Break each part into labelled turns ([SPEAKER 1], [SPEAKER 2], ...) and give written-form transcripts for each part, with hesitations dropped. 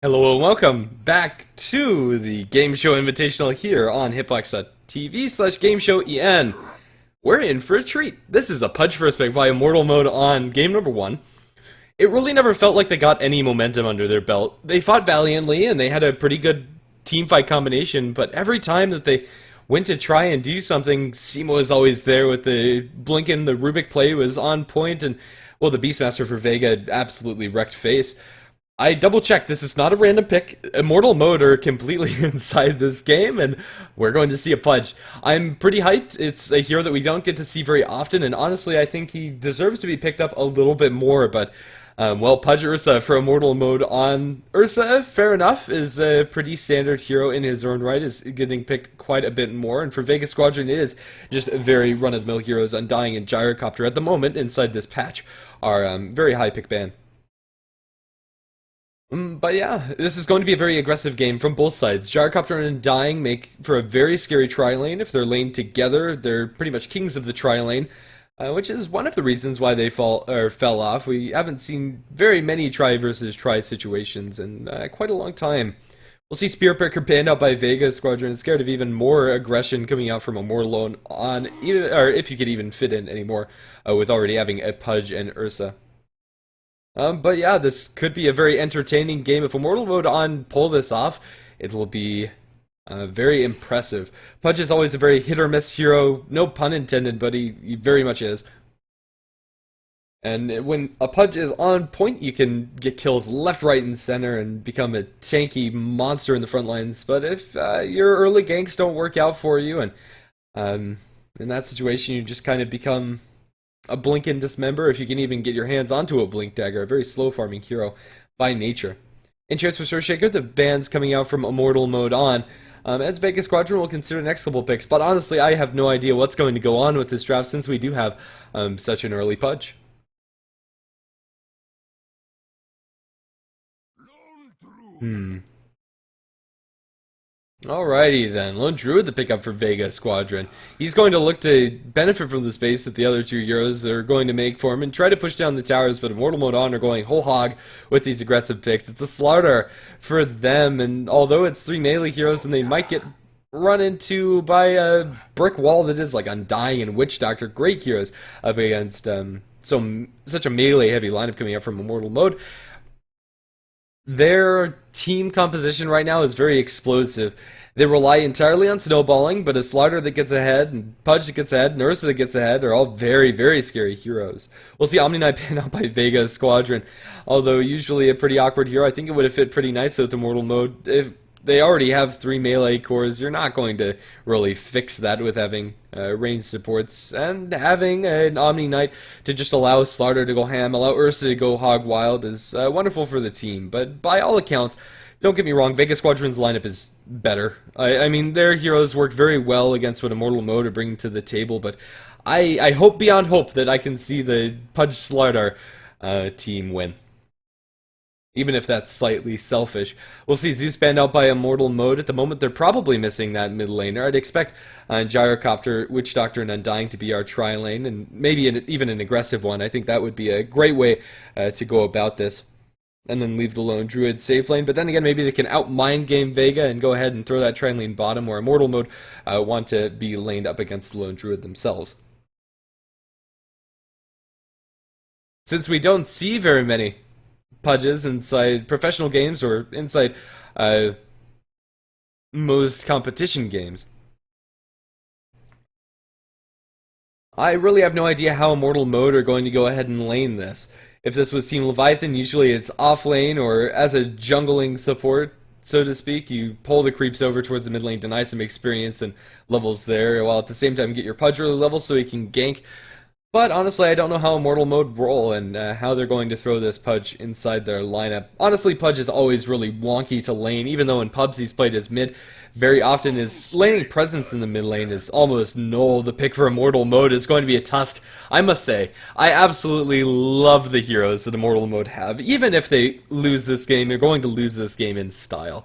[SPEAKER 1] Hello and welcome back to the Game Show Invitational here on HeflaTV/GameShowEN. We're in for a treat. This is a Pudge First Pick by Immortal mode on game number 1. It really never felt like they got any momentum under their belt. They fought valiantly and they had a pretty good team fight combination, but every time that they went to try and do something, Simo was always there with the blinking. The Rubik play was on point, and well, the Beastmaster for Vega absolutely wrecked face. I double checked, this is not a random pick. Immortal mode are completely inside this game, and we're going to see a Pudge. I'm pretty hyped. It's a hero that we don't get to see very often, and honestly, I think he deserves to be picked up a little bit more, but well, Pudge Ursa for Immortal mode on Ursa, fair enough, is a pretty standard hero in his own right, is getting picked quite a bit more, and for Vega Squadron, it is just very run-of-the-mill heroes. Undying and Gyrocopter at the moment inside this patch are very high pick ban. But yeah, this is going to be a very aggressive game from both sides. Gyrocopter and Undying make for a very scary tri-lane. If they're laned together, they're pretty much kings of the tri-lane, which is one of the reasons why they fell off. We haven't seen very many tri versus tri situations in quite a long time. We'll see Spear Picker banned out by Vega Squadron, scared of even more aggression coming out from Immortal on, or if you could even fit in anymore, with already having a Pudge and Ursa. But yeah, this could be a very entertaining game. If Immortal mode on pull this off, it will be very impressive. Pudge is always a very hit-or-miss hero, no pun intended, but he very much is. And when a Pudge is on point, you can get kills left, right, and center and become a tanky monster in the front lines. But if your early ganks don't work out for you, and in that situation you just kind of become a blink and dismember, if you can even get your hands onto a blink dagger, a very slow farming hero by nature. In chance for Shaker, the bans coming out from Immortal mode on, as Vega Squadron will consider the next couple picks, but honestly I have no idea what's going to go on with this draft since we do have such an early Pudge. Alrighty then, Lone Druid the pickup for Vega Squadron. He's going to look to benefit from the space that the other two heroes are going to make for him and try to push down the towers, but Immortal mode on are going whole hog with these aggressive picks. It's a slaughter for them, and although it's 3 melee heroes and they might get run into by a brick wall that is like Undying and Witch Doctor, great heroes up against such a melee heavy lineup coming out from Immortal mode. Their team composition right now is very explosive. They rely entirely on snowballing, but a Slaughter that gets ahead, and Pudge that gets ahead, and Ursa that gets ahead are all very, very scary heroes. We'll see Omni Knight pinned out by Vega Squadron. Although usually a pretty awkward hero, I think it would have fit pretty nice with Immortal mode. If they already have 3 melee cores, you're not going to really fix that with having range supports, and having an Omni Knight to just allow Slaughter to go ham, allow Ursa to go hog wild is wonderful for the team. But by all accounts, don't get me wrong, Vega Squadron's lineup is better. I mean, their heroes work very well against what Immortal mode are bringing to the table, but I hope beyond hope that I can see the Pudge Slaughter team win, even if that's slightly selfish. We'll see Zeus banned out by Immortal mode. At the moment, they're probably missing that mid laner. I'd expect Gyrocopter, Witch Doctor, and Undying to be our tri-lane, and maybe even an aggressive one. I think that would be a great way to go about this. And then leave the Lone Druid safe lane. But then again, maybe they can out-mind game Vega and go ahead and throw that tri-lane bottom, where Immortal mode want to be laned up against the Lone Druid themselves. Since we don't see very many Pudges inside professional games or inside most competition games, I really have no idea how Immortal mode are going to go ahead and lane this. If this was Team Leviathan, usually it's off lane or as a jungling support, so to speak. You pull the creeps over towards the mid lane, deny some experience and levels there, while at the same time get your Pudge early level so he can gank. But honestly, I don't know how Immortal mode roll and how they're going to throw this Pudge inside their lineup. Honestly, Pudge is always really wonky to lane, even though in pubs he's played as mid. Very often his laning presence in the mid lane is almost null. The pick for Immortal mode is going to be a Tusk. I must say, I absolutely love the heroes that Immortal mode have. Even if they lose this game, they're going to lose this game in style.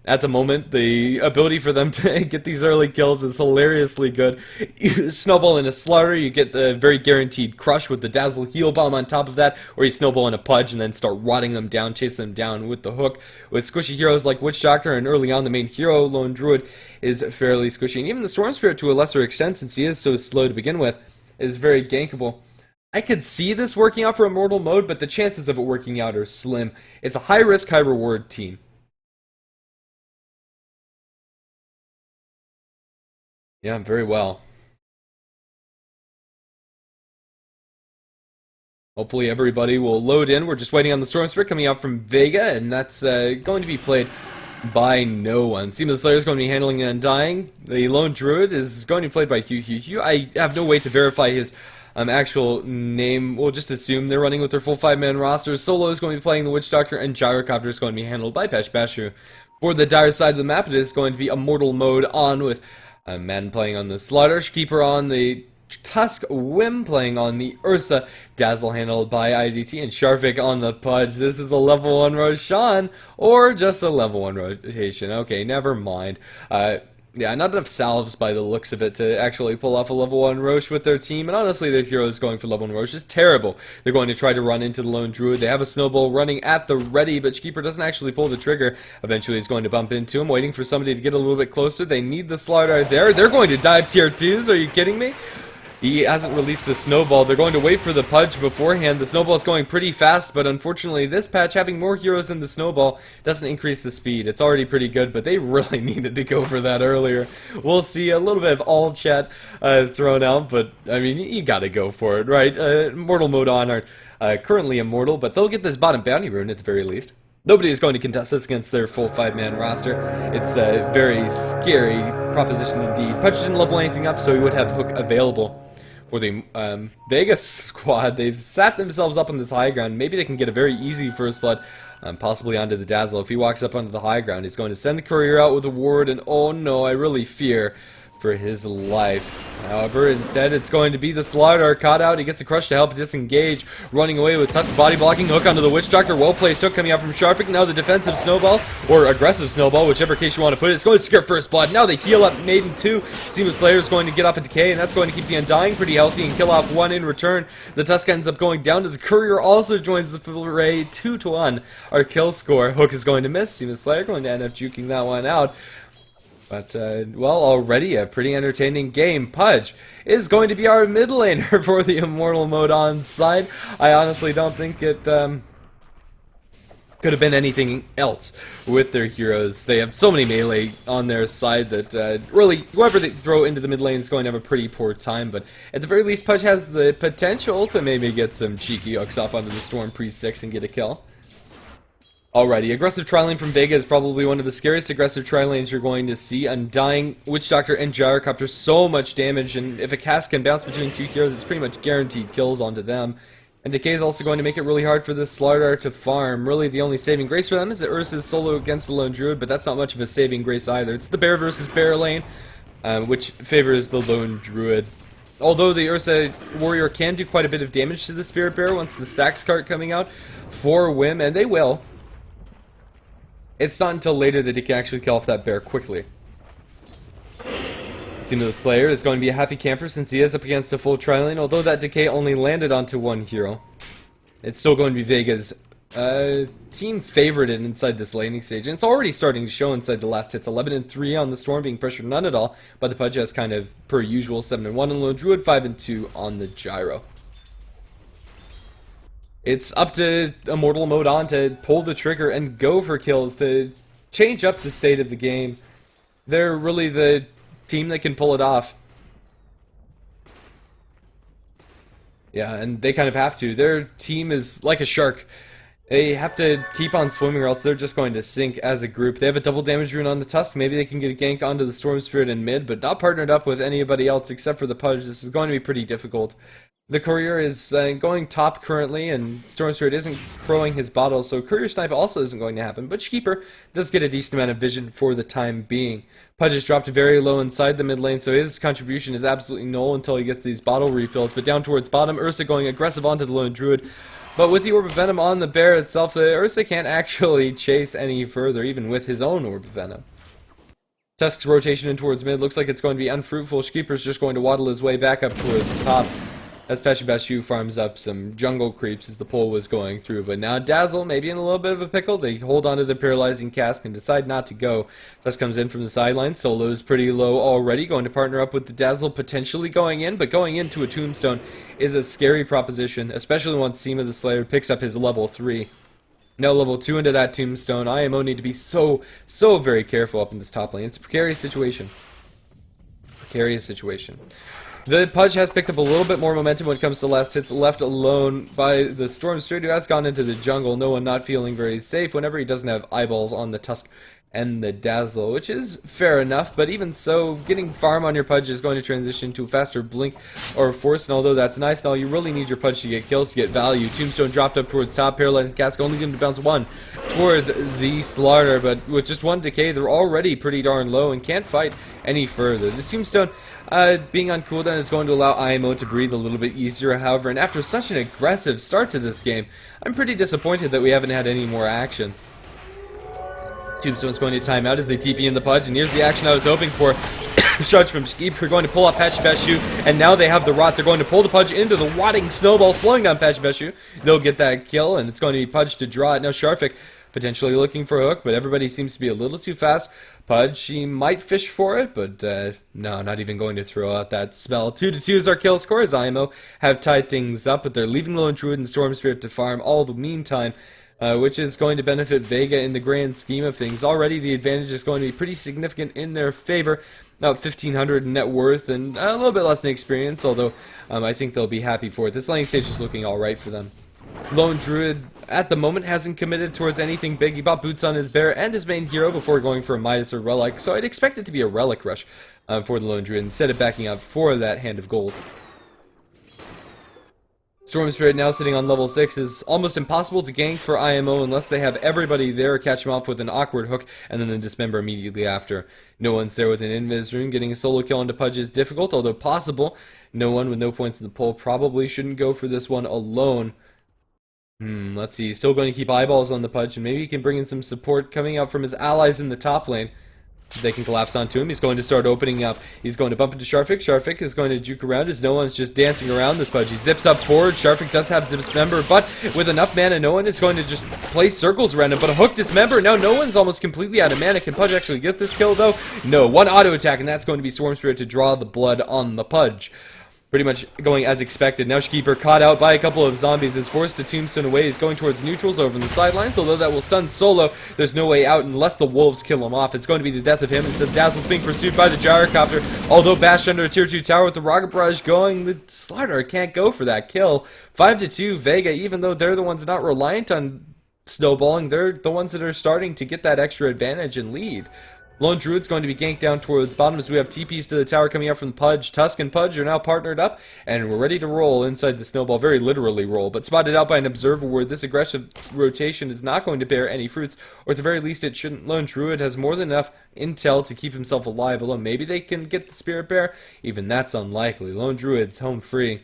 [SPEAKER 1] at the moment. The ability for them to get these early kills is hilariously good. You snowball in a slaughter, you get the very guaranteed crush with the dazzle heal bomb on top of that, or you snowball in a pudge and then start rotting them down, chase them down with the hook. With squishy heroes like Witch Doctor, and early on the main hero, Lone Druid, is fairly squishy. And even the Storm Spirit, to a lesser extent, since he is so slow to begin with, is very gankable. I could see this working out for Immortal mode, but the chances of it working out are slim. It's a high-risk, high-reward team. Yeah, very well. Hopefully everybody will load in. We're just waiting on the Storm Spirit coming out from Vega, and that's going to be played by no one. Seamless Slayer is going to be handling the Undying. The Lone Druid is going to be played by Hugh. I have no way to verify his actual name. We'll just assume they're running with their full 5-man roster. Solo is going to be playing the Witch Doctor, and Gyrocopter is going to be handled by Pesh Bashu. For the dire side of the map, it is going to be Immortal mode on, with Man playing on the Slaughter, Keeper on the Tusk, Wim playing on the Ursa, Dazzle handled by IDT, and Sharvik on the Pudge. This is a level 1 Roshan, or just a level 1 rotation. Okay, never mind. Yeah, not enough salves by the looks of it to actually pull off a level 1 Roche with their team, and honestly their heroes going for level 1 Roche is terrible. They're going to try to run into the Lone Druid. They have a snowball running at the ready, but Keeper doesn't actually pull the trigger. Eventually he's going to bump into him, waiting for somebody to get a little bit closer. They need the slaughter there. They're going to dive tier 2s, are you kidding me? He hasn't released the snowball. They're going to wait for the Pudge beforehand. The snowball is going pretty fast, but unfortunately this patch, having more heroes than the snowball, doesn't increase the speed. It's already pretty good, but they really needed to go for that earlier. We'll see a little bit of all chat thrown out, but I mean, you gotta go for it, right? Immortal mode on are currently Immortal, but they'll get this bottom bounty rune at the very least. Nobody is going to contest this against their full 5-man roster. It's a very scary proposition indeed. Pudge didn't level anything up, so he would have Hook available. For the Vega squad, they've sat themselves up on this high ground. Maybe they can get a very easy first blood, possibly onto the Dazzle. If he walks up onto the high ground, he's going to send the courier out with a ward, and oh no, I really fear for his life. However, instead it's going to be the Slaughter caught out. He gets a crush to help disengage, running away with Tusk body blocking, hook onto the Witch Doctor, well placed hook coming out from Sharvik. Now the defensive snowball, or aggressive snowball, whichever case you want to put it. It's going to scare first blood. Now they heal up Maiden 2. Seamless Slayer is going to get off a decay, and that's going to keep the Undying pretty healthy and kill off 1 in return. The Tusk ends up going down as the courier also joins the fray. 2-1 our kill score. Hook is going to miss. Seamless Slayer going to end up juking that one out. But, well, already a pretty entertaining game. Pudge is going to be our mid laner for the Immortal mode on side. I honestly don't think it could have been anything else with their heroes. They have so many melee on their side that really, whoever they throw into the mid lane is going to have a pretty poor time. But at the very least, Pudge has the potential to maybe get some cheeky hooks off onto the Storm pre-6 and get a kill. Alrighty, aggressive tri-lane from Vega is probably one of the scariest aggressive tri-lanes you're going to see. Undying, Witch Doctor, and Gyrocopter, so much damage, and if a cast can bounce between 2 heroes, it's pretty much guaranteed kills onto them. And Decay is also going to make it really hard for this Slaughter to farm. Really, the only saving grace for them is that Ursa's solo against the Lone Druid, but that's not much of a saving grace either. It's the bear versus bear lane, which favors the Lone Druid. Although the Ursa Warrior can do quite a bit of damage to the Spirit Bear once the stacks cart coming out for Wim, and they will. It's not until later that he can actually kill off that bear quickly. Team of the Slayer is going to be a happy camper since he is up against a full tri-lane, although that decay only landed onto 1 hero. It's still going to be Vega's team favorite inside this laning stage, and it's already starting to show inside the last hits. 11-3 on the Storm, being pressured none at all by the Pudge, as kind of per usual. 7-1 on the Lone Druid, 5-2 on the Gyro. It's up to Immortal mode on to pull the trigger and go for kills to change up the state of the game. They're really the team that can pull it off. Yeah, and they kind of have to. Their team is like a shark. They have to keep on swimming or else they're just going to sink as a group. They have a double damage rune on the Tusk. Maybe they can get a gank onto the Storm Spirit in mid, but not partnered up with anybody else except for the Pudge. This is going to be pretty difficult. The Courier is going top currently, and Storm Spirit isn't crowing his bottle, so Courier Snipe also isn't going to happen. But Keeper does get a decent amount of vision for the time being. Pudge has dropped very low inside the mid lane, so his contribution is absolutely null until he gets these bottle refills. But down towards bottom, Ursa going aggressive onto the Lone Druid. But with the Orb of Venom on the bear itself, the Ursa can't actually chase any further, even with his own Orb of Venom. Tusk's rotation in towards mid looks like it's going to be unfruitful. Shkeeper's just going to waddle his way back up towards top as Bashu farms up some jungle creeps as the pull was going through. But now Dazzle, maybe in a little bit of a pickle, they hold onto the paralyzing cask and decide not to go. Tusk comes in from the sideline. Solo's pretty low already, going to partner up with the Dazzle, potentially going in, but going into a tombstone is a scary proposition, especially once Seema the Slayer picks up his level 3. Now level 2 into that tombstone. IMO need to be so very careful up in this top lane. It's a precarious situation. Precarious situation. The Pudge has picked up a little bit more momentum when it comes to last hits, left alone by the Storm Spirit, who has gone into the jungle. No one not feeling very safe whenever he doesn't have eyeballs on the Tusk and the Dazzle, which is fair enough, but even so, getting farm on your Pudge is going to transition to a faster blink or force, and although that's nice and all, you really need your Pudge to get kills, to get value. Tombstone dropped up towards top, paralyzing cask, only going to bounce one towards the Slaughter, but with just one decay, they're already pretty darn low and can't fight any further. The Tombstone being on cooldown is going to allow IMO to breathe a little bit easier, however, and after such an aggressive start to this game, I'm pretty disappointed that we haven't had any more action. Tombstone's going to time out as they TP in the Pudge, and here's the action I was hoping for. Shots from Shkeeper going to pull up Bashu, and now they have the Rot. They're going to pull the Pudge into the wadding snowball, slowing down Bashu. They'll get that kill, and it's going to be Pudge to draw it. Now Sharfik potentially looking for a hook, but everybody seems to be a little too fast. Pudge, he might fish for it, but no, not even going to throw out that spell. 2-2 is our kill score as IMO have tied things up, but they're leaving Lone Druid and Storm Spirit to farm all the meantime. Which is going to benefit Vega in the grand scheme of things. Already the advantage is going to be pretty significant in their favor. About 1,500 net worth and a little bit less in experience, although I think they'll be happy for it. This laning stage is looking alright for them. Lone Druid, at the moment, hasn't committed towards anything big. He bought boots on his bear and his main hero before going for a Midas or Relic, so I'd expect it to be a Relic rush for the Lone Druid instead of backing up for that Hand of Gold. Storm Spirit now sitting on level 6 is almost impossible to gank for IMO unless they have everybody there, catch him off with an awkward hook, and then the Dismember immediately after. No one's there with an Invis Rune. Getting a solo kill onto Pudge is difficult, although possible. No one with no points in the poll probably shouldn't go for this one alone. Let's see. He's still going to keep eyeballs on the Pudge, and maybe he can bring in some support coming out from his allies in the top lane. They can collapse onto him. He's going to start opening up. He's going to bump into Sharfik. Sharfik is going to juke around as no one's just dancing around this Pudge. He zips up forward. Sharfik does have Dismember, but with enough mana, no one is going to just play circles around him. But a hook Dismember. Now no one's almost completely out of mana. Can Pudge actually get this kill, though? No. One auto attack, and that's going to be Storm Spirit to draw the blood on the Pudge. Pretty much going as expected. Now Shkeeper caught out by a couple of zombies is forced to tombstone away. He's going towards neutrals over in the sidelines, although that will stun Solo. There's no way out unless the wolves kill him off. It's going to be the death of him instead of Dazzle's being pursued by the Gyrocopter. Although bashed under a tier 2 tower with the Rocket Barrage going, the Slaughter can't go for that kill. 5-2 Vega, even though they're the ones not reliant on snowballing, they're the ones that are starting to get that extra advantage and lead. Lone Druid's going to be ganked down towards bottom as we have TPs to the tower coming out from the Pudge. Tusk and Pudge are now partnered up, and we're ready to roll inside the snowball. Very literally roll, but spotted out by an observer where this aggressive rotation is not going to bear any fruits, or at the very least it shouldn't. Lone Druid has more than enough intel to keep himself alive, although maybe they can get the Spirit Bear. Even that's unlikely. Lone Druid's home free.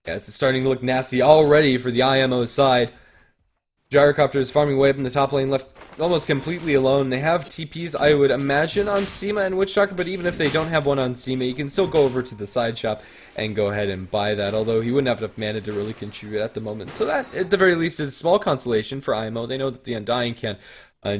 [SPEAKER 1] Yeah, it's starting to look nasty already for the IMO side. Gyrocopter is farming way up in the top lane, left almost completely alone. They have TPs, I would imagine, on Seema and Witchdoctor, but even if they don't have one on Seema, you can still go over to the side shop and go ahead and buy that, although he wouldn't have enough mana to really contribute at the moment. So that, at the very least, is a small consolation for IMO. They know that the Undying can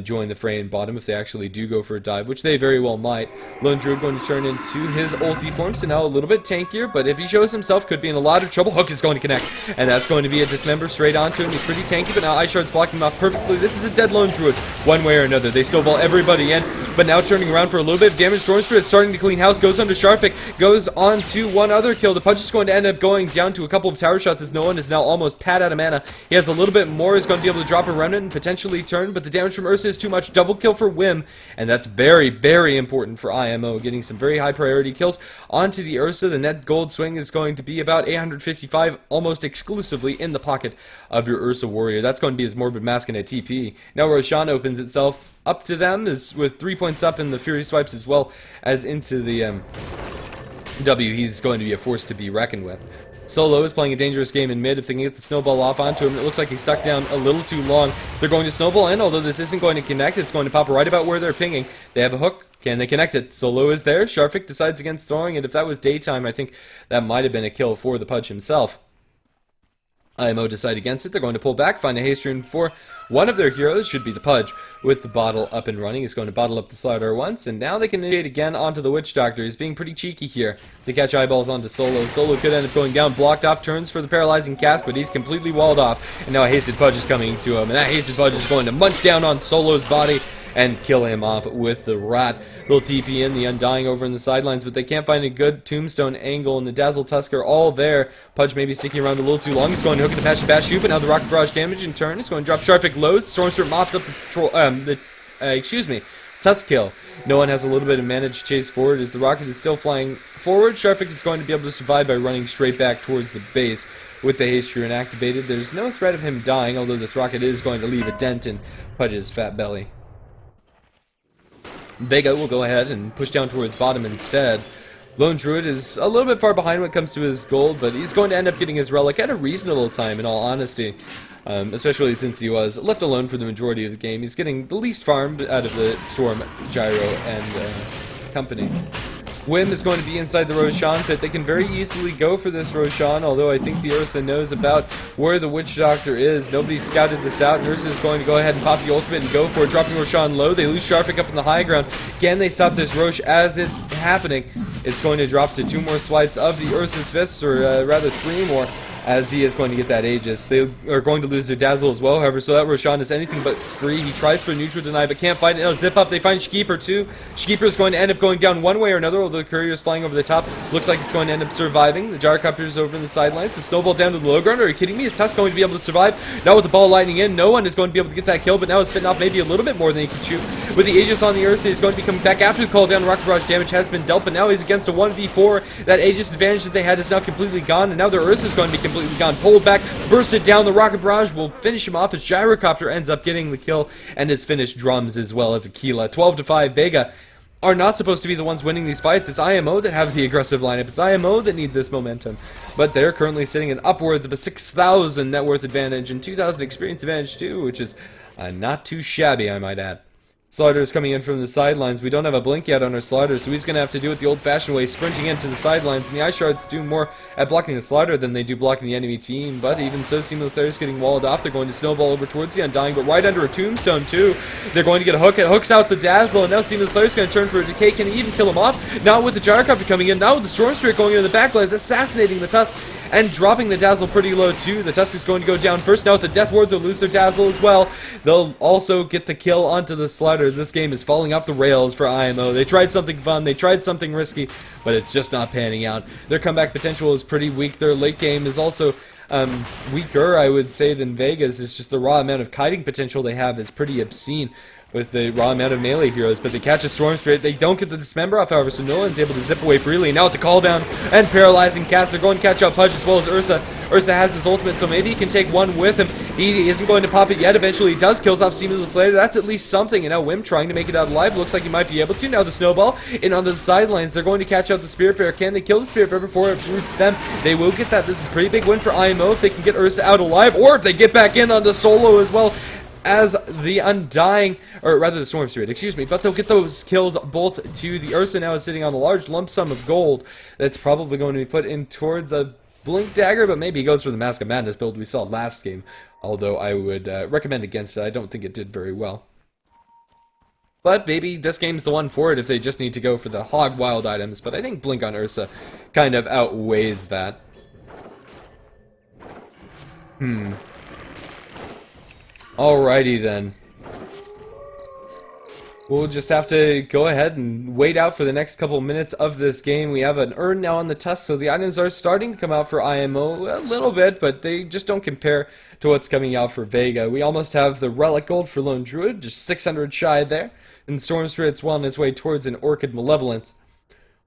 [SPEAKER 1] join the fray in bottom if they actually do go for a dive, which they very well might. Lone Druid going to turn into his ulti form, so now a little bit tankier, but if he shows himself, could be in a lot of trouble. Hook is going to connect, and that's going to be a Dismember straight onto him. He's pretty tanky, but now Ice Shard's blocking him off perfectly. This is a dead Lone Druid, one way or another. They snowball everybody in, but now turning around for a little bit of damage. Storm Spirit starting to clean house, goes under Sharfik, goes on to one other kill. The Pudge is going to end up going down to a couple of tower shots as no one is now almost pad out of mana. He has a little bit more, is going to be able to drop a remnant and potentially turn, but the damage from Ursa is too much. Double kill for Whim, and that's very, very important for IMO, getting some very high priority kills onto the Ursa. The net gold swing is going to be about 855, almost exclusively in the pocket of your Ursa warrior. That's going to be his Morbid Mask and a TP. Now Roshan opens itself up to them, is with 3 points up in the Fury Swipes as well as into the W. He's going to be a force to be reckoned with. Solo is playing a dangerous game in mid. If they can get the snowball off onto him, it looks like he's stuck down a little too long. They're going to snowball in, although this isn't going to connect. It's going to pop right about where they're pinging. They have a hook. Can they connect it? Solo is there. Sharfik decides against throwing it. If that was daytime, I think that might have been a kill for the Pudge himself. IMO decide against it. They're going to pull back, find a haste rune for one of their heroes, should be the Pudge, with the bottle up and running. He's going to bottle up the slider once, and now they can initiate again onto the Witch Doctor. He's being pretty cheeky here. They catch eyeballs onto Solo. Solo could end up going down, blocked off turns for the paralyzing cast, but he's completely walled off, and now a hasted Pudge is coming to him, and that hasted Pudge is going to munch down on Solo's body and kill him off with the rat. Little TP in, the Undying over in the sidelines, but they can't find a good tombstone angle, and the Dazzle Tusk are all there. Pudge may be sticking around a little too long. He's going to hook at the Passion Bash shoot, but now the Rocket Barrage damage in turn is going to drop Sharfik lows. Stormspirit mops up the Tusk kill. No one has a little bit of mana to chase forward as the rocket is still flying forward. Sharfik is going to be able to survive by running straight back towards the base with the haste rune activated. There's no threat of him dying, although this rocket is going to leave a dent in Pudge's fat belly. Vega will go ahead and push down towards bottom instead. Lone Druid is a little bit far behind when it comes to his gold, but he's going to end up getting his relic at a reasonable time, in all honesty. Especially since he was left alone for the majority of the game. He's getting the least farm out of the Storm, Gyro, and company. Wim is going to be inside the Roshan pit. They can very easily go for this Roshan, although I think the Ursa knows about where the Witch Doctor is. Nobody scouted this out, and Ursa is going to go ahead and pop the ultimate and go for it, dropping Roshan low. They lose Sharfik up in the high ground. Can they stop this Rosh as it's happening? It's going to drop to 2 more swipes of the Ursa's fists, or rather 3 more, as he is going to get that Aegis. They are going to lose their Dazzle as well, however, so that Roshan is anything but free. He tries for a neutral deny, but can't find it. No, zip up, they find Shkeeper too. Shkeeper is going to end up going down one way or another, although the Courier is flying over the top. Looks like it's going to end up surviving. The Gyrocopter is over in the sidelines. The snowball down to the low ground. Are you kidding me? Is Tusk going to be able to survive? Now with the ball lightning in, no one is going to be able to get that kill, but now it's bitten off maybe a little bit more than he can shoot. With the Aegis on the Ursa, he's going to be coming back after the call down. Rocket Barrage damage has been dealt, but now he's against a 1v4. That Aegis advantage that they had is now completely gone, and now their Ursa is going to be completely gone. Pulled back, bursted down. The Rocket Barrage will finish him off as Gyrocopter ends up getting the kill and his finished drums as well as Aquila. 12-5. Vega are not supposed to be the ones winning these fights. It's IMO that have the aggressive lineup. It's IMO that need this momentum. But they're currently sitting at upwards of a 6,000 net worth advantage and 2,000 experience advantage too, which is not too shabby, I might add. Slider's coming in from the sidelines. We don't have a blink yet on our Slider, so he's going to have to do it the old-fashioned way, sprinting into the sidelines. And the Ice Shards do more at blocking the Slider than they do blocking the enemy team. But even so, Seamless Slayer's getting walled off. They're going to snowball over towards the Undying, but right under a tombstone, too. They're going to get a hook. It hooks out the Dazzle, and now Seamless Slayer's going to turn for a decay. Can he even kill him off? Not with the Gyrocopter coming in. Now with the Storm Spirit going into the backlands, assassinating the Tusk and dropping the Dazzle pretty low, too. The Tusk is going to go down first. Now with the Death Ward, they'll lose their Dazzle as well. They'll also get the kill onto the Sliders. This game is falling off the rails for IMO. They tried something fun, they tried something risky, but it's just not panning out. Their comeback potential is pretty weak. Their late game is also weaker, I would say, than Vega's. It's just the raw amount of kiting potential they have is pretty obscene with the raw amount of melee heroes, but they catch a Storm Spirit. They don't get the Dismember off, however, so no one's able to zip away freely. Now with the call down and paralyzing cast, they're going to catch out Pudge as well as Ursa. Ursa has his ultimate, so maybe he can take one with him. He isn't going to pop it yet. Eventually he does, kills off Seamless Slayer. That's at least something, and now Wim trying to make it out alive. Looks like he might be able to. Now the snowball in onto the sidelines. They're going to catch out the Spirit Bear. Can they kill the Spirit Bear before it roots them? They will get that. This is a pretty big win for IMO if they can get Ursa out alive, or if they get back in on the Solo as well as the Undying, or rather the Storm Spirit, excuse me, but they'll get those kills both to the Ursa. Now is sitting on a large lump sum of gold that's probably going to be put in towards a Blink Dagger, but maybe he goes for the Mask of Madness build we saw last game, although I would recommend against it. I don't think it did very well. But maybe this game's the one for it if they just need to go for the Hog Wild items, but I think Blink on Ursa kind of outweighs that. Alrighty then. We'll just have to go ahead and wait out for the next couple minutes of this game. We have an urn now on the Tusk, so the items are starting to come out for IMO a little bit, but they just don't compare to what's coming out for Vega. We almost have the Relic Gold for Lone Druid, just 600 shy there, and Storm Spirit's well on his way towards an Orchid Malevolence.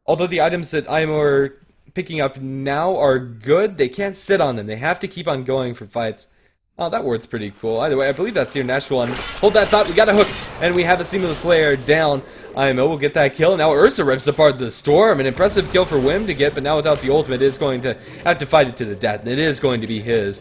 [SPEAKER 1] Although the items that IMO are picking up now are good, they can't sit on them. They have to keep on going for fights. Oh, that word's pretty cool. Either way, I believe that's your natural one. Hold that thought, we got a hook, and we have a Seamless Slayer down. IMO will get that kill. Now Ursa rips apart the Storm. An impressive kill for Wim to get, but now without the ultimate, is going to have to fight it to the death, and it is going to be his.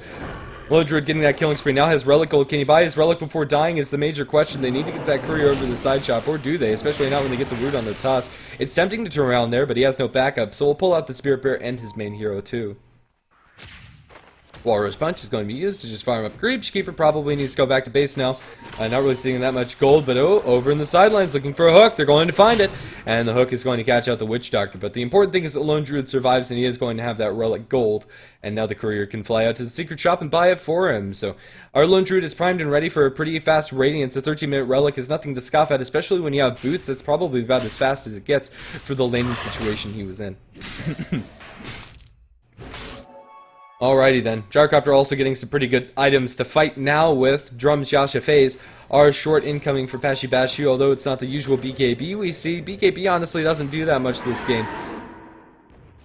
[SPEAKER 1] Lone Druid getting that killing spree. Now has Relic Gold. Can he buy his Relic before dying is the major question. They need to get that courier over to the side shop, or do they? Especially not when they get the root on their toss. It's tempting to turn around there, but he has no backup, so we'll pull out the Spirit Bear and his main hero too. Walrus Punch is going to be used to just farm up creeps. Keeper probably needs to go back to base now. Not really seeing that much gold, but oh, over in the sidelines looking for a hook. They're going to find it, and the hook is going to catch out the Witch Doctor. But the important thing is that Lone Druid survives, and he is going to have that Relic Gold. And now the courier can fly out to the secret shop and buy it for him. So our Lone Druid is primed and ready for a pretty fast Radiance. A 13-minute Relic is nothing to scoff at, especially when you have boots. That's probably about as fast as it gets for the laning situation he was in. Alrighty then. Gyrocopter also getting some pretty good items to fight now with. Drums Yasha Phase are short incoming for Pashi Bashu, although it's not the usual BKB we see. BKB honestly doesn't do that much this game.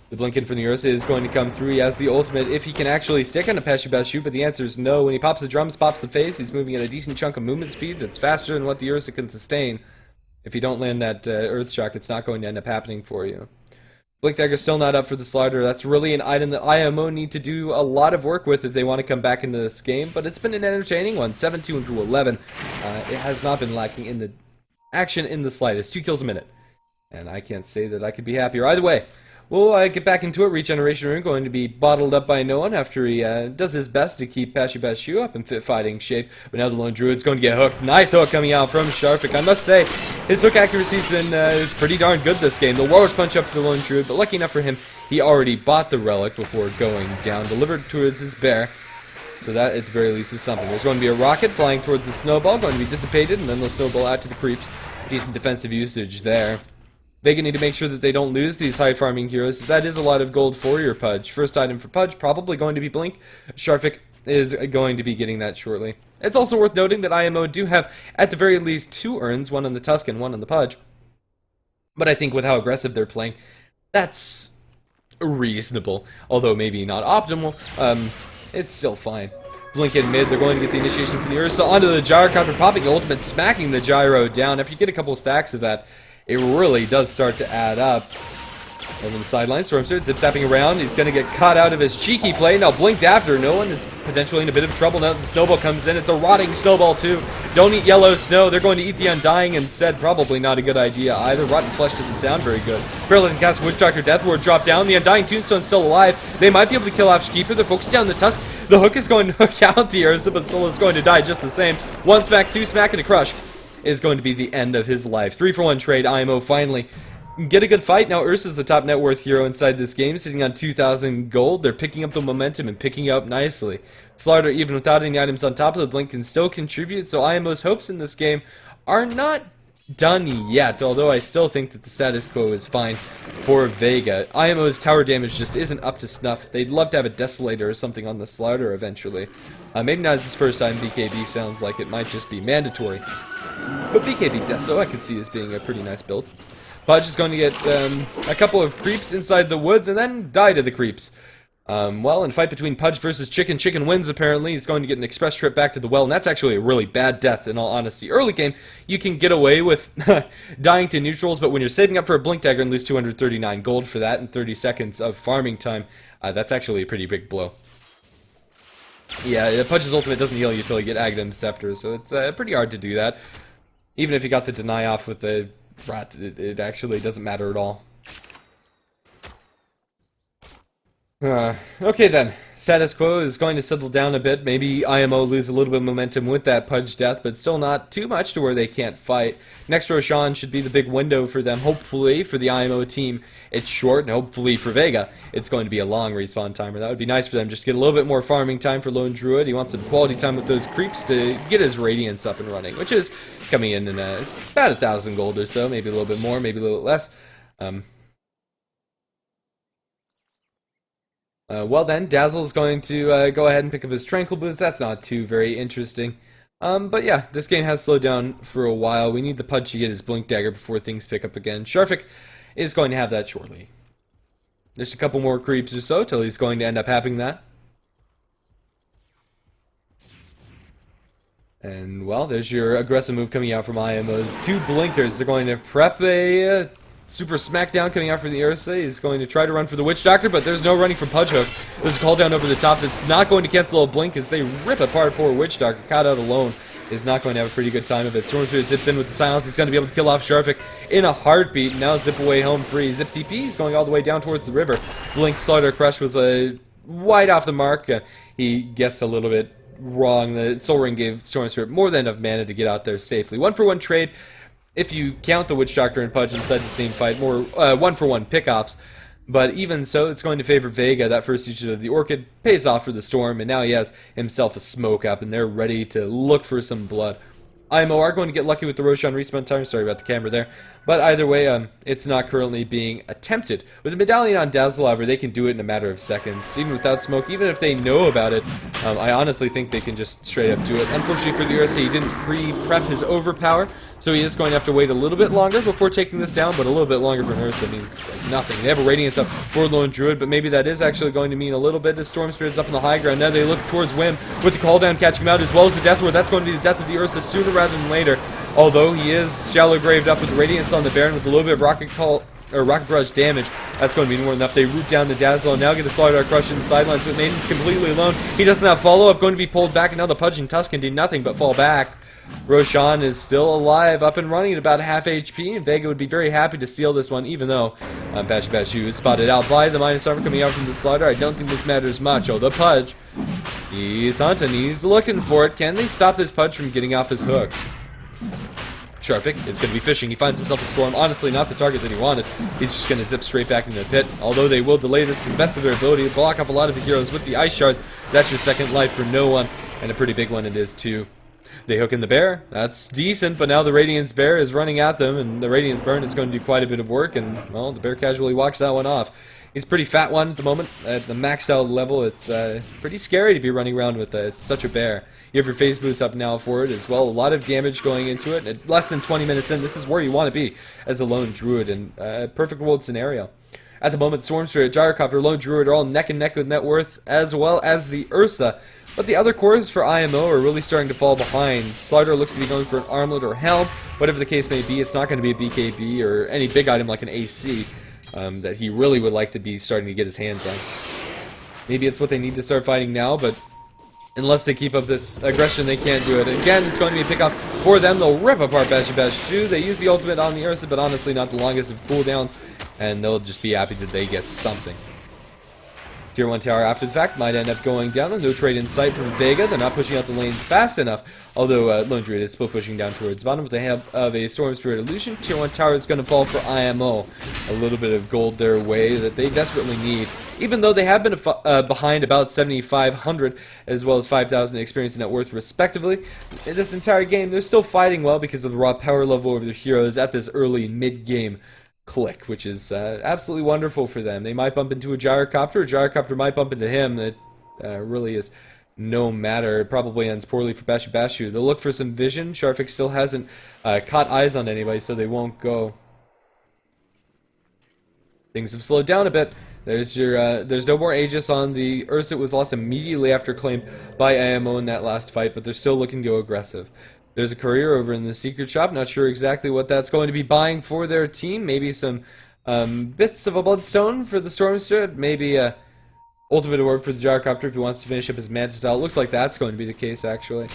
[SPEAKER 1] The Blinken from the Ursa is going to come through. He has the ultimate if he can actually stick on a Pashi Bashu, but the answer is no. When he pops the drums, pops the phase, he's moving at a decent chunk of movement speed that's faster than what the Ursa can sustain. If you don't land that Earth Shock, it's not going to end up happening for you. Blink Dagger's still not up for the slider. That's really an item that IMO need to do a lot of work with if they want to come back into this game, but it's been an entertaining one. 7-2 into 11. It has not been lacking in the action in the slightest. 2 kills a minute. And I can't say that I could be happier. Either way, we'll get back into it. Regeneration Rune going to be bottled up by no one after he does his best to keep Pashi Bashu up in fit fighting shape. But now the Lone Druid's going to get hooked. Nice hook coming out from Sharfik. I must say, his hook accuracy's been pretty darn good this game. The Walrus Punch up to the Lone Druid, but lucky enough for him, he already bought the Relic before going down, delivered towards his bear. So that, at the very least, is something. There's going to be a rocket flying towards the Snowball, going to be dissipated, and then the Snowball out to the creeps. Decent defensive usage there. Vega need to make sure that they don't lose these high farming heroes. That is a lot of gold for your Pudge. First item for Pudge, probably going to be Blink. Sharfik is going to be getting that shortly. It's also worth noting that IMO do have, at the very least, 2 urns, one on the Tusk and one on the Pudge. But I think with how aggressive they're playing, that's reasonable. Although maybe not optimal, it's still fine. Blink in mid, they're going to get the initiation from the Ursa onto the Gyrocopter, popping ultimate, smacking the Gyro down. If you get a couple stacks of that, it really does start to add up. Over the sideline, Stormster zip-zapping around. He's going to get caught out of his cheeky play. Now blinked after. No one is potentially in a bit of trouble now that the Snowball comes in. It's a rotting Snowball too. Don't eat yellow snow. They're going to eat the Undying instead. Probably not a good idea either. Rotten Flesh doesn't sound very good. Paralyzing cast Witch Doctor Death Ward drop down. The Undying Tombstone's still alive. They might be able to kill off Keeper. They're focusing down the Tusk. The hook is going to hook out the Ursa, but Solo's going to die just the same. 1 smack, 2 smack, and a crush is going to be the end of his life. 3-for-1 trade. IMO finally get a good fight. Now Ursa's the top net worth hero inside this game, sitting on 2,000 gold. They're picking up the momentum and picking up nicely. Slaughter, even without any items on top of the Blink, can still contribute, so IMO's hopes in this game are not done yet, although I still think that the status quo is fine for Vega. IMO's tower damage just isn't up to snuff. They'd love to have a Desolator or something on the Slaughter eventually. Maybe not as his first time. BKB sounds like it might just be mandatory. But BKB Deso I could see as being a pretty nice build. Pudge is going to get a couple of creeps inside the woods and then die to the creeps. Well, in a fight between Pudge versus Chicken, Chicken wins apparently. He's going to get an express trip back to the well, and that's actually a really bad death in all honesty. Early game, you can get away with dying to neutrals, but when you're saving up for a Blink Dagger and lose 239 gold for that and 30 seconds of farming time, that's actually a pretty big blow. Yeah, Pudge's ultimate doesn't heal you until you get Aghanim Scepter, so it's pretty hard to do that. Even if you got the deny off with the Rat, it actually doesn't matter at all. Okay then, status quo is going to settle down a bit. Maybe IMO lose a little bit of momentum with that Pudge death, but still not too much to where they can't fight. Next Roshan should be the big window for them. Hopefully for the IMO team it's short, and hopefully for Vega it's going to be a long respawn timer. That would be nice for them, just to get a little bit more farming time for Lone Druid. He wants some quality time with those creeps to get his Radiance up and running, which is coming in about 1,000 gold or so, maybe a little bit more, maybe a little bit less. Well then, Dazzle's going to go ahead and pick up his Tranquil Boots. That's not too very interesting. But yeah, this game has slowed down for a while. We need the Pudge to get his Blink Dagger before things pick up again. Sharfik is going to have that shortly. Just a couple more creeps or so till he's going to end up having that. And, well, there's your aggressive move coming out from IMO's two blinkers. They're going to prep a super smackdown coming out from the Ursa. He's going to try to run for the Witch Doctor, but there's no running from Pudge Hook. There's a call down over the top that's not going to cancel a blink as they rip apart poor Witch Doctor. Caught out alone is not going to have a pretty good time of it. Stormspirit zips in with the silence. He's going to be able to kill off Sharvik in a heartbeat. Now Zip away home free. Zip TP. He's going all the way down towards the river. Blink Slaughter Crush was wide off the mark. He guessed a little bit wrong. The Soul Ring gave Stormspirit more than enough mana to get out there safely. 1-for-1 trade. If you count the Witch Doctor and Pudge inside the same fight, more 1-for-1 pickoffs. But even so, it's going to favor Vega. That first usage of the Orchid pays off for the Storm, and now he has himself a smoke up, and they're ready to look for some blood. IMO are going to get lucky with the Roshan respawn time. Sorry about the camera there. But either way, it's not currently being attempted. With the Medallion on Dazzle, however, they can do it in a matter of seconds. Even without smoke, even if they know about it, I honestly think they can just straight up do it. Unfortunately for the Ursa, he didn't pre-prep his overpower, so he is going to have to wait a little bit longer before taking this down, but a little bit longer for an Ursa means like nothing. They have a Radiance up for Lone Druid, but maybe that is actually going to mean a little bit as Storm Spirit's up on the high ground. Now they look towards Whim with the call down catching him out, as well as the Death Ward. That's going to be the death of the Ursa sooner rather than later. Although he is shallow graved up with the Radiance on the Baron with a little bit of Rocket Barrage damage, that's going to be more than enough. They root down the Dazzle and now get the Slaughter Crush in the sidelines, but Maiden's completely alone. He doesn't have follow-up, going to be pulled back, and now the Pudge and Tusk can do nothing but fall back. Roshan is still alive, up and running at about half HP, and Vega would be very happy to steal this one, even though Bashu is spotted out by the Minus Armor coming out from the Slaughter. I don't think this matters much. Oh, the Pudge. He's hunting, he's looking for it. Can they stop this Pudge from getting off his hook? Sharvik is going to be fishing. He finds himself a Storm. Honestly, not the target that he wanted. He's just going to zip straight back into the pit. Although they will delay this to the best of their ability to block off a lot of the heroes with the Ice Shards. That's your second life for no one, and a pretty big one it is too. They hook in the Bear. That's decent, but now the Radiance Bear is running at them, and the Radiance Burn is going to do quite a bit of work, and, well, the Bear casually walks that one off. He's a pretty fat one at the moment. At the maxed out level, it's pretty scary to be running around with such a bear. You have your phase boots up now for it as well. A lot of damage going into it. At less than 20 minutes in, this is where you want to be as a Lone Druid in a perfect world scenario. At the moment, Storm Spirit, Gyrocopter, Lone Druid are all neck and neck with Net Worth, as well as the Ursa. But the other cores for IMO are really starting to fall behind. Slaughter looks to be going for an Armlet or Helm. Whatever the case may be, it's not going to be a BKB or any big item like an AC that he really would like to be starting to get his hands on. Maybe it's what they need to start fighting now, but unless they keep up this aggression, they can't do it. Again, it's going to be a pickoff for them. They'll rip apart Bashu. They use the ultimate on the Ursa, but honestly not the longest of cooldowns, and they'll just be happy that they get something. Tier 1 tower after the fact might end up going down, and no trade in sight from Vega. They're not pushing out the lanes fast enough, although Lone Druid is still pushing down towards bottom with the help of a Storm Spirit Illusion. Tier 1 tower is going to fall for IMO. A little bit of gold their way that they desperately need. Even though they have been behind about 7,500 as well as 5,000 experience and net worth respectively, in this entire game they're still fighting well because of the raw power level of their heroes at this early mid-game click, which is absolutely wonderful for them. They might bump into a Gyrocopter might bump into him. It really is no matter. It probably ends poorly for Bashu. They'll look for some vision. Sharvik still hasn't caught eyes on anybody, so they won't go. Things have slowed down a bit. There's your there's no more Aegis on the Ursa. It was lost immediately after claimed by IMO in that last fight, but they're still looking to go aggressive. There's a courier over in the secret shop. Not sure exactly what that's going to be buying for their team. Maybe some bits of a bloodstone for the Storm Spirit. Maybe a ultimate orb for the Gyrocopter if he wants to finish up his Manta style. Looks like that's going to be the case, actually.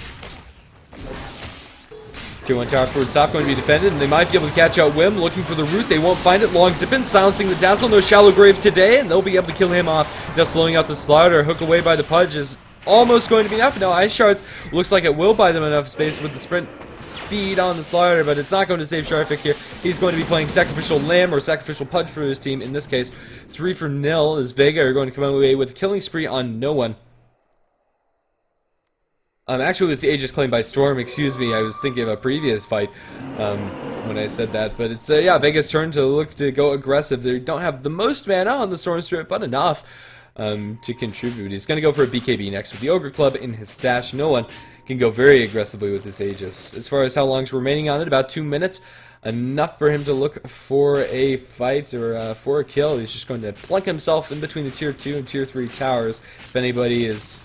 [SPEAKER 1] Tier 1 tower towards top going to be defended, and they might be able to catch out Whim. Looking for the root, they won't find it. Long Zippin silencing the Dazzle. No shallow graves today, and they'll be able to kill him off. Now slowing out the Slaughter. Hook away by the Pudge is almost going to be enough. Now Ice Shards looks like it will buy them enough space with the sprint speed on the Slaughter, but it's not going to save Sharvik here. He's going to be playing Sacrificial Lamb or Sacrificial Pudge for his team. In this case, 3 for nil as Vega are going to come away with a killing spree on no one. Actually, it was the Aegis claimed by Storm, excuse me. I was thinking of a previous fight when I said that. But it's, yeah, Vega's turn to look to go aggressive. They don't have the most mana on the Storm Spirit, but enough to contribute. He's going to go for a BKB next with the Ogre Club in his stash. No one can go very aggressively with this Aegis. As far as how long's remaining on it, about 2 minutes. Enough for him to look for a fight or for a kill. He's just going to plunk himself in between the Tier 2 and Tier 3 towers. If anybody is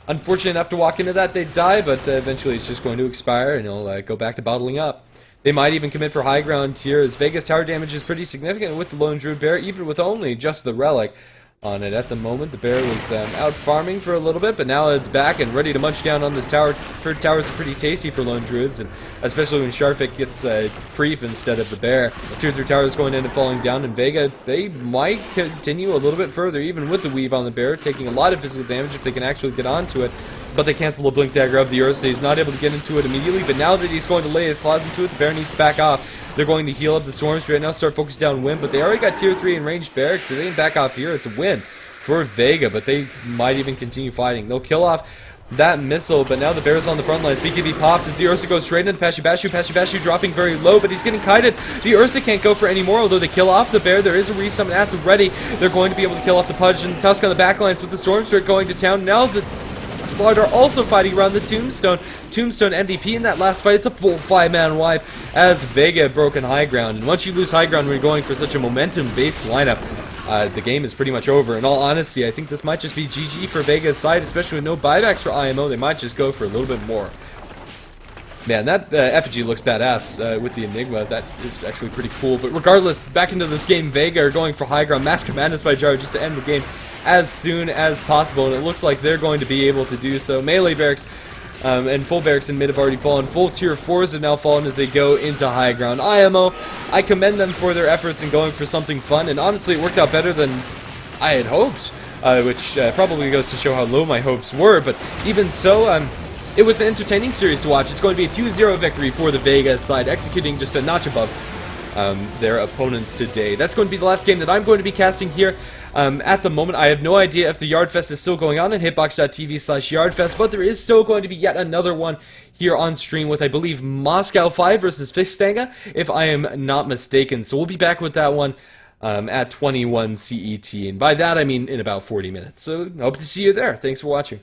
[SPEAKER 1] unfortunate enough to walk into that, they die, but eventually it's just going to expire, and it'll go back to bottling up. They might even commit for high ground here, as Vega's tower damage is pretty significant with the Lone Druid Bear, even with only just the Relic on it at the moment. The bear was out farming for a little bit, but now it's back and ready to munch down on this tower. Towers are pretty tasty for Lone Druids, and especially when Sharfik gets creep instead of the bear. The tier 3 tower is going to end up falling down, and Vega, they might continue a little bit further, even with the weave on the bear, taking a lot of physical damage if they can actually get onto it. But they cancel the Blink Dagger of the Ursa. He's not able to get into it immediately, but now that he's going to lay his claws into it, the bear needs to back off. They're going to heal up the Storm Spirit now, start focusing down Wind, but they already got tier 3 in ranged barracks, so they can back off here. It's a win for Vega, but they might even continue fighting. They'll kill off that missile, but now the bear's on the front lines. BKB popped as the Ursa goes straight into Pashu Bashu. Pashu Bashu dropping very low, but he's getting kited. The Ursa can't go for any more, although they kill off the bear. There is a resummon at the ready. They're going to be able to kill off the Pudge and Tusk on the backlines with the Storm Spirit going to town. Now the Slaughter also fighting around the Tombstone. Tombstone MVP in that last fight. It's a full 5-man wipe as Vega have broken high ground. And once you lose high ground when you're going for such a momentum-based lineup, the game is pretty much over. In all honesty, I think this might just be GG for Vega's side, especially with no buybacks for IMO. They might just go for a little bit more. Man, that effigy looks badass with the Enigma. That is actually pretty cool. But regardless, back into this game, Vega are going for high ground. Mask of Madness by Jaro just to end the game as soon as possible. And it looks like they're going to be able to do so. Melee barracks and full barracks in mid have already fallen. Full tier 4s have now fallen as they go into high ground. IMO, I commend them for their efforts in going for something fun. And honestly, it worked out better than I had hoped. Which probably goes to show how low my hopes were. But even so, it was an entertaining series to watch. It's going to be a 2-0 victory for the Vega side, executing just a notch above their opponents today. That's going to be the last game that I'm going to be casting here. At the moment, I have no idea if the Yardfest is still going on at hitbox.tv/Yardfest, but there is still going to be yet another one here on stream with, I believe, Moscow 5 versus Fistanga, if I am not mistaken. So we'll be back with that one at 21 CET, and by that I mean in about 40 minutes. So hope to see you there. Thanks for watching.